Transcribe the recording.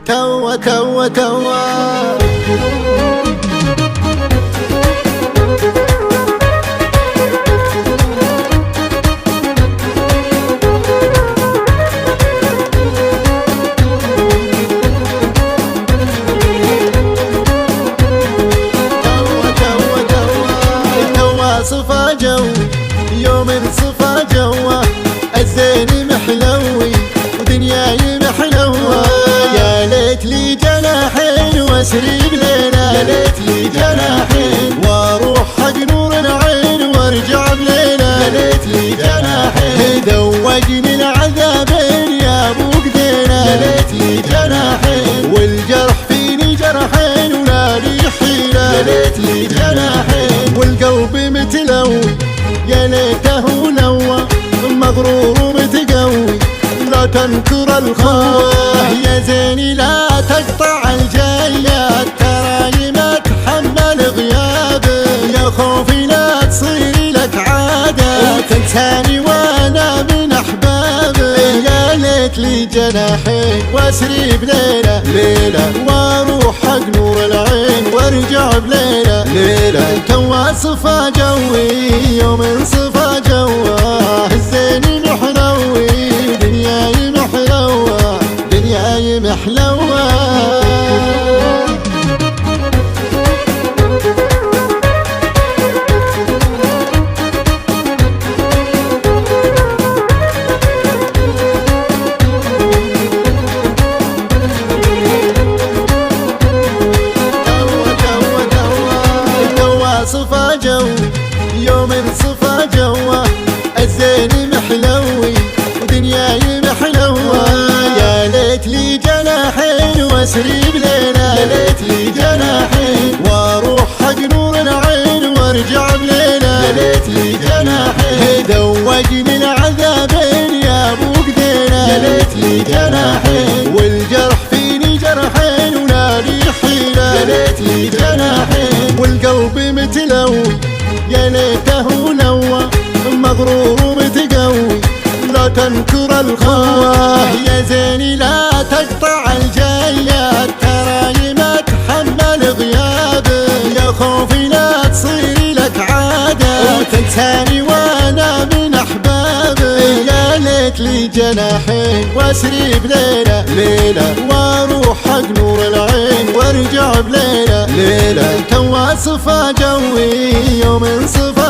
توا توا توا صفا جو يوم صفا جوا الزين محلوي ودنياي محلوة. يا ليت لي جناحين واسري بليلة، يا ليت لي جناحين واروح حق نور العين وارجع بليلة، يا ليت لي جناحين ذوقني العذابين يا ابو قدينا، يا ليت لي جناحين والجرح فيني جرحين ولا لي حيلة، يا ليت لي جناحين والقلب متلوي يا ليته لوى مغرور ومتقوي لا تنكر الخوة. يا زيني لا تقطع الجيات تراي ما اتحمل غيابك، يا خوفي لا تصير لك عادة تنساني وانا من احبابك. يا ليت لي جناحين واسري بليلة ليلة واروح حق نور العين وارجع بليلة ليلة. توا صفا جوي يوم صفا جوا الزين محلوي دنياي محلوة، دنياي محلوة. صفا جو يوم صفا جوا الزين محلوي ودنياي محلوة. يا ليت لي جناحين واسري بليلة، يا ليت لي جناحين واروح حق نور العين وارجع بليلة، يا ليت لي جناحين ذوقني العذابين يا ابو قدينا، يا ليت لي جناحين والجرح فيني جرحين ولا لي حيلة، يا ليت لي جناحين والقلب متلوي يا ليته لوى مغرور ومتقوي لا تنكر الخوة. يا زيني لا تقطع الجيات تراي ما اتحمل غيابك، يا خوفي لا تصير لك عادة تنساني وانا من احبابك. يا ليت لي جناحين واسري بليلة ليلة واروح حق نور العين وارجع بليلة ليلة. توا صفا جوي يوم صفا